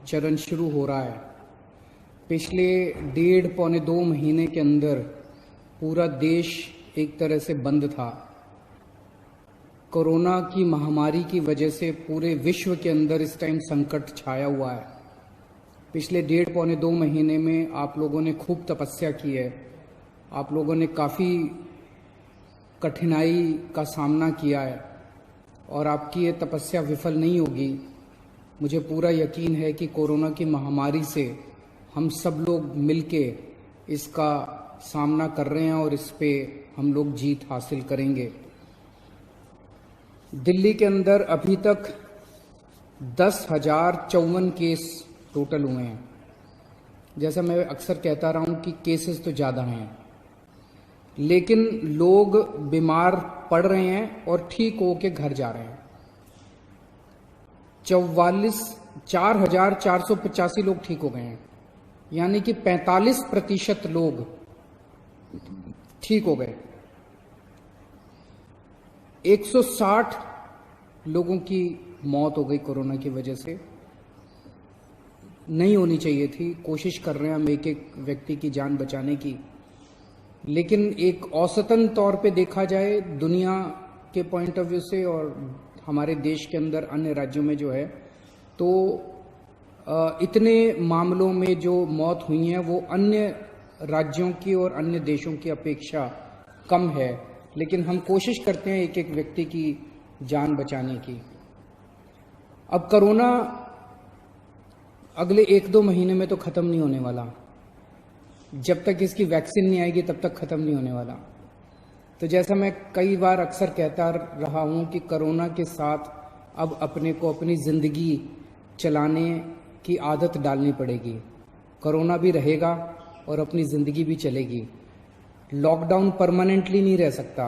चरण शुरू हो रहा है। पिछले 1.5-2 महीने के अंदर पूरा देश एक तरह से बंद था। कोरोना की महामारी की वजह से पूरे विश्व के अंदर इस टाइम संकट छाया हुआ है। पिछले 1.5-2 महीने में आप लोगों ने खूब तपस्या की है। आप लोगों ने काफ़ी कठिनाई का सामना किया है और आपकी ये तपस्या विफल नहीं होगी। मुझे पूरा यकीन है कि कोरोना की महामारी से हम सब लोग मिलके इसका सामना कर रहे हैं और इस पे हम लोग जीत हासिल करेंगे। दिल्ली के अंदर अभी तक 10,054 केस टोटल हुए हैं। जैसा मैं अक्सर कहता रहा हूं कि केसेस तो ज़्यादा हैं, लेकिन लोग बीमार पड़ रहे हैं और ठीक होके घर जा रहे हैं। 4,485 लोग ठीक हो गए हैं, यानी कि 45% लोग ठीक हो गए। 160 लोगों की मौत हो गई कोरोना की वजह से। नहीं होनी चाहिए थी। कोशिश कर रहे हैं हम एक एक व्यक्ति की जान बचाने की, लेकिन एक औसतन तौर पे देखा जाए दुनिया के पॉइंट ऑफ व्यू से और हमारे देश के अंदर अन्य राज्यों में जो है, तो इतने मामलों में जो मौत हुई है वो अन्य राज्यों की और अन्य देशों की अपेक्षा कम है। लेकिन हम कोशिश करते हैं एक एक व्यक्ति की जान बचाने की। अब कोरोना अगले 1-2 महीने में तो ख़त्म नहीं होने वाला। जब तक इसकी वैक्सीन नहीं आएगी तब तक ख़त्म नहीं होने वाला। तो जैसा मैं कई बार अक्सर कहता रहा हूँ कि कोरोना के साथ अब अपने को अपनी ज़िंदगी चलाने की आदत डालनी पड़ेगी। कोरोना भी रहेगा और अपनी ज़िंदगी भी चलेगी। लॉकडाउन परमानेंटली नहीं रह सकता।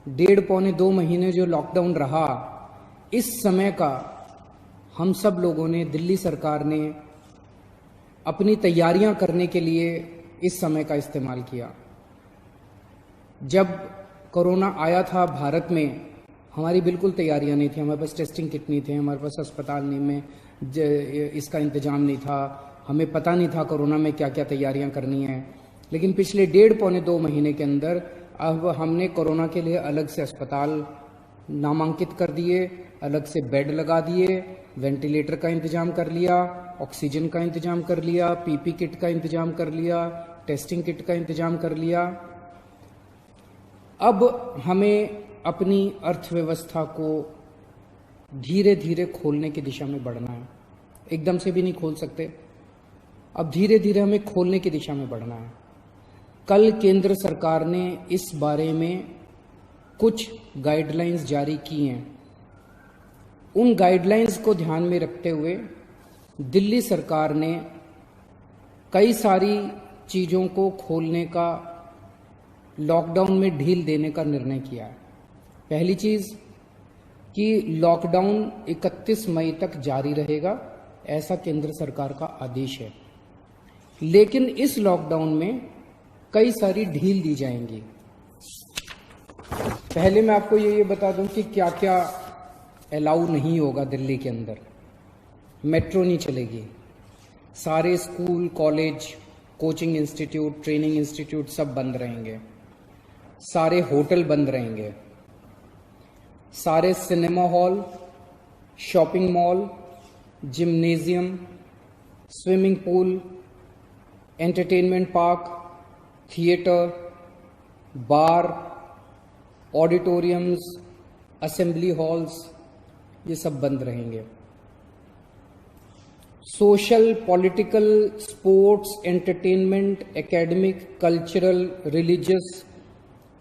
1.5-2 महीने जो लॉकडाउन रहा, इस समय का हम सब लोगों ने, दिल्ली सरकार ने अपनी तैयारियां करने के लिए इस समय का इस्तेमाल किया। जब कोरोना आया था भारत में, हमारी बिल्कुल तैयारियां नहीं थी। हमारे पास टेस्टिंग किट नहीं थे, हमारे पास अस्पताल नहीं में इसका इंतजाम नहीं था, हमें पता नहीं था कोरोना में क्या क्या तैयारियां करनी है। लेकिन पिछले 1.5-2 महीने के अंदर अब हमने कोरोना के लिए अलग से अस्पताल नामांकित कर दिए, अलग से बेड लगा दिए, वेंटिलेटर का इंतजाम कर लिया, ऑक्सीजन का इंतजाम कर लिया, पीपी किट का इंतजाम कर लिया, टेस्टिंग किट का इंतजाम कर लिया। अब हमें अपनी अर्थव्यवस्था को धीरे धीरे खोलने की दिशा में बढ़ना है। एकदम से भी नहीं खोल सकते। अब धीरे धीरे हमें खोलने की दिशा में बढ़ना है। कल केंद्र सरकार ने इस बारे में कुछ गाइडलाइंस जारी की हैं। उन गाइडलाइंस को ध्यान में रखते हुए दिल्ली सरकार ने कई सारी चीज़ों को खोलने का, लॉकडाउन में ढील देने का निर्णय किया है। पहली चीज़ कि लॉकडाउन 31 मई तक जारी रहेगा, ऐसा केंद्र सरकार का आदेश है। लेकिन इस लॉकडाउन में कई सारी ढील दी जाएंगी। पहले मैं आपको ये बता दूं कि क्या क्या अलाउ नहीं होगा दिल्ली के अंदर। मेट्रो नहीं चलेगी, सारे school, college, coaching institute, training institute सब बंद रहेंगे, सारे होटल बंद रहेंगे, सारे cinema hall, shopping mall, gymnasium, swimming pool, entertainment park, theatre, bar, auditoriums, assembly halls, ये सब बंद रहेंगे। Social, political, sports, entertainment, academic, cultural, religious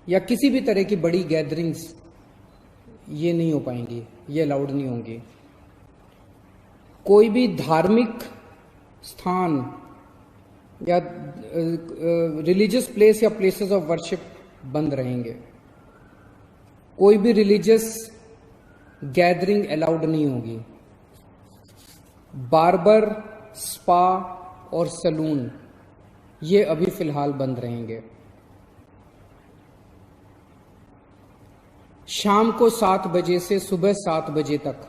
या किसी भी तरह की बड़ी गैदरिंग्स ये नहीं हो पाएंगी, ये अलाउड नहीं होंगी। कोई भी धार्मिक स्थान या रिलीजियस प्लेस या प्लेसेस ऑफ वर्शिप बंद रहेंगे। कोई भी रिलीजियस गैदरिंग अलाउड नहीं होगी। बार्बर, स्पा और सैलून ये अभी फिलहाल बंद रहेंगे। शाम को 7 बजे से सुबह 7 बजे तक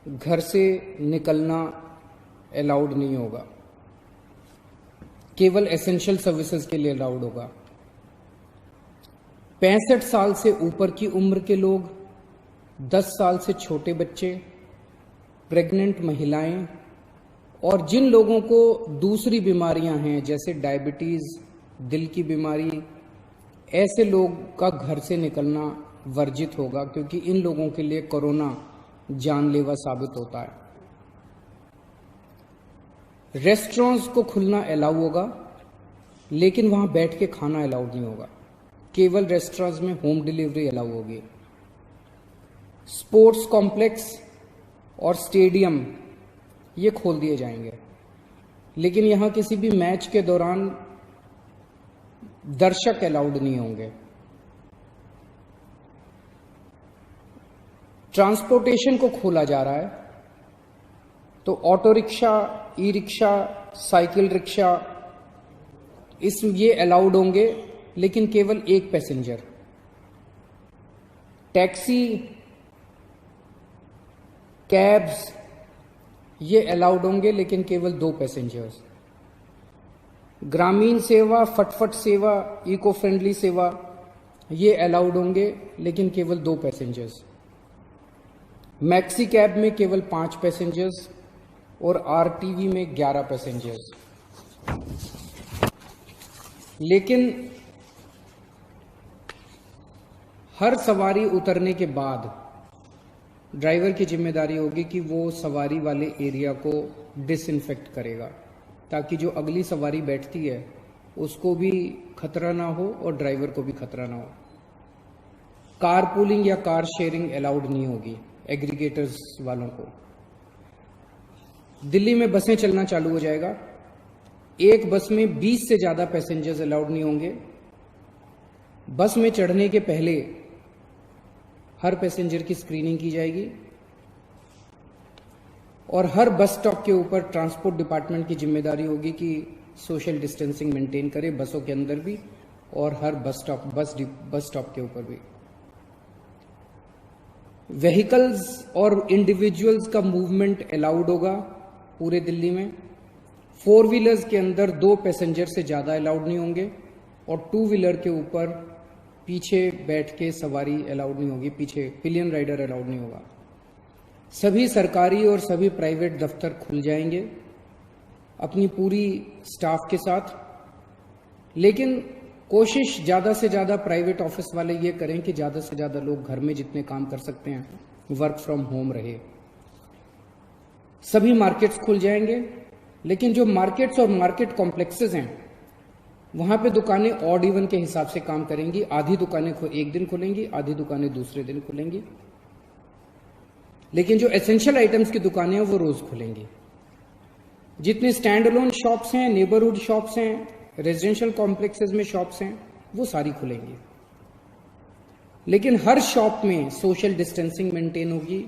घर से निकलना अलाउड नहीं होगा, केवल एसेंशियल सर्विसेज के लिए अलाउड होगा। 65 साल से ऊपर की उम्र के लोग, 10 साल से छोटे बच्चे, प्रेग्नेंट महिलाएं और जिन लोगों को दूसरी बीमारियां हैं जैसे डायबिटीज, दिल की बीमारी, ऐसे लोग का घर से निकलना वर्जित होगा, क्योंकि इन लोगों के लिए कोरोना जानलेवा साबित होता है। रेस्टोरेंट्स को खुलना अलाउ होगा, लेकिन वहां बैठ के खाना अलाउड नहीं होगा, केवल रेस्टोरेंट्स में होम डिलीवरी अलाउ होगी। स्पोर्ट्स कॉम्प्लेक्स और स्टेडियम ये खोल दिए जाएंगे, लेकिन यहां किसी भी मैच के दौरान दर्शक अलाउड नहीं होंगे। ट्रांसपोर्टेशन को खोला जा रहा है, तो auto rickshaw, e rickshaw, cycle rickshaw ये अलाउड होंगे, लेकिन केवल एक पैसेंजर। टैक्सी, कैब्स ये अलाउड होंगे, लेकिन केवल 2 पैसेंजर्स। ग्रामीण सेवा, फटफट सेवा, इको फ्रेंडली सेवा ये अलाउड होंगे, लेकिन केवल 2 पैसेंजर्स। मैक्सी कैब में केवल 5 पैसेंजर्स और आरटीवी में 11 पैसेंजर्स। लेकिन हर सवारी उतरने के बाद ड्राइवर की जिम्मेदारी होगी कि वो सवारी वाले एरिया को डिसइंफेक्ट करेगा, ताकि जो अगली सवारी बैठती है उसको भी खतरा ना हो और ड्राइवर को भी खतरा ना हो। कार पूलिंग या कार शेयरिंग अलाउड नहीं होगी एग्रीगेटर्स वालों को। दिल्ली में बसें चलना चालू हो जाएगा, एक बस में 20 से ज्यादा पैसेंजर्स अलाउड नहीं होंगे। बस में चढ़ने के पहले हर पैसेंजर की स्क्रीनिंग की जाएगी और हर बस स्टॉप के ऊपर ट्रांसपोर्ट डिपार्टमेंट की जिम्मेदारी होगी कि सोशल डिस्टेंसिंग मेंटेन करे, बसों के अंदर भी और हर बस स्टॉप के ऊपर भी। व्हीकल्स और इंडिविजुअल्स का मूवमेंट अलाउड होगा पूरे दिल्ली में। 4 व्हीलर्स के अंदर 2 पैसेंजर से ज्यादा अलाउड नहीं होंगे और 2 व्हीलर के ऊपर पीछे बैठ के सवारी अलाउड नहीं होगी, पीछे पिलियन राइडर अलाउड नहीं होगा। सभी सरकारी और सभी प्राइवेट दफ्तर खुल जाएंगे अपनी पूरी स्टाफ के साथ, लेकिन कोशिश ज्यादा से ज्यादा प्राइवेट ऑफिस वाले ये करें कि ज्यादा से ज्यादा लोग घर में जितने काम कर सकते हैं वर्क फ्रॉम होम रहे। सभी मार्केट्स खुल जाएंगे, लेकिन जो मार्केट्स और मार्केट कॉम्प्लेक्सेस हैं वहां पे दुकानें ऑड इवन के हिसाब से काम करेंगी। आधी दुकानें एक दिन खुलेंगी, आधी दुकानें दूसरे दिन खुलेंगी, लेकिन जो एसेंशियल आइटम्स की दुकानें हैं वो रोज खुलेंगी। जितने स्टैंड अलोन शॉप्स हैं, नेबरहुड शॉप्स हैं, रेजिडेंशियल कॉम्प्लेक्सेस में शॉप्स हैं, वो सारी खुलेंगी, लेकिन हर शॉप में सोशल डिस्टेंसिंग मेंटेन होगी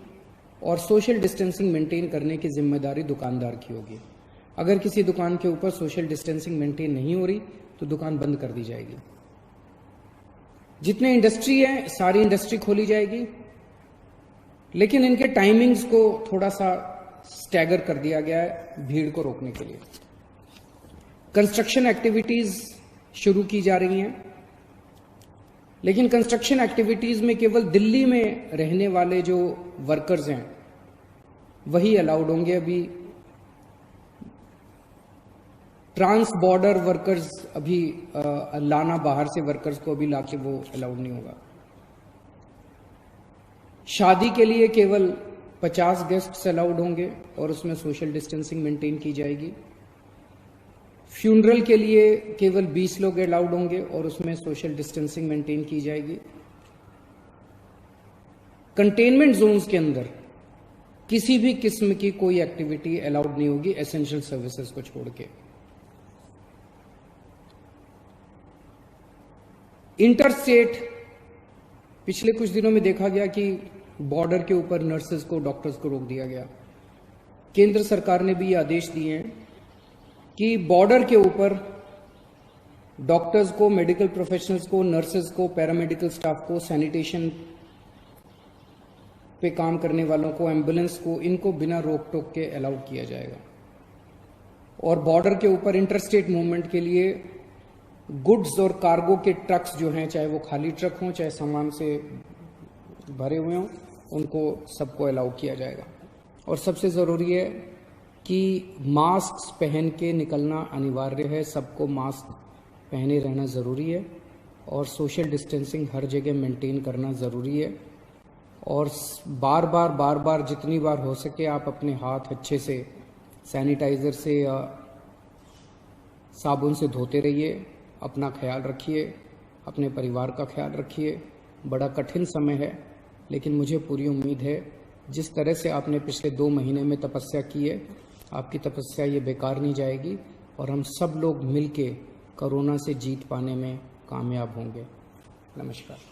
और सोशल डिस्टेंसिंग मेंटेन करने की जिम्मेदारी दुकानदार की होगी। अगर किसी दुकान के ऊपर सोशल डिस्टेंसिंग मेंटेन नहीं हो रही तो दुकान बंद कर दी जाएगी। जितने इंडस्ट्री है सारी इंडस्ट्री खोली जाएगी, लेकिन इनके टाइमिंग्स को थोड़ा सा स्टैगर कर दिया गया है भीड़ को रोकने के लिए। कंस्ट्रक्शन एक्टिविटीज शुरू की जा रही हैं, लेकिन कंस्ट्रक्शन एक्टिविटीज में केवल दिल्ली में रहने वाले जो वर्कर्स हैं वही अलाउड होंगे। अभी ट्रांस बॉर्डर वर्कर्स अभी लाना, बाहर से वर्कर्स को अभी लाके वो अलाउड नहीं होगा। शादी के लिए केवल 50 गेस्ट्स अलाउड होंगे और उसमें सोशल डिस्टेंसिंग मेंटेन की जाएगी। फ्यूनरल के लिए केवल 20 लोग अलाउड होंगे और उसमें सोशल डिस्टेंसिंग मेंटेन की जाएगी। कंटेनमेंट जोन्स के अंदर किसी भी किस्म की कोई एक्टिविटी अलाउड नहीं होगी एसेंशियल सर्विसेज को छोड़ के। इंटरस्टेट पिछले कुछ दिनों में देखा गया कि बॉर्डर के ऊपर नर्सेज को, डॉक्टर्स को रोक दिया गया। केंद्र सरकार ने भी ये आदेश दिए हैं कि बॉर्डर के ऊपर डॉक्टर्स को, मेडिकल प्रोफेशनल्स को, नर्सेज को, पैरामेडिकल स्टाफ को, सैनिटेशन पे काम करने वालों को, एम्बुलेंस को, इनको बिना रोक टोक के अलाउड किया जाएगा। और बॉर्डर के ऊपर इंटरस्टेट मूवमेंट के लिए गुड्स और कार्गो के ट्रक्स जो हैं, चाहे वो खाली ट्रक हों चाहे सामान से भरे हुए हों, उनको सबको अलाउ किया जाएगा। और सबसे ज़रूरी है कि मास्क पहन के निकलना अनिवार्य है, सबको मास्क पहने रहना ज़रूरी है और सोशल डिस्टेंसिंग हर जगह मेंटेन करना ज़रूरी है। और बार बार जितनी बार हो सके आप अपने हाथ अच्छे से सैनिटाइज़र से या साबुन से धोते रहिए, अपना ख्याल रखिए, अपने परिवार का ख्याल रखिए। बड़ा कठिन समय है, लेकिन मुझे पूरी उम्मीद है जिस तरह से आपने पिछले 2 महीने में तपस्या की है, आपकी तपस्या ये बेकार नहीं जाएगी और हम सब लोग मिलके कोरोना से जीत पाने में कामयाब होंगे। नमस्कार।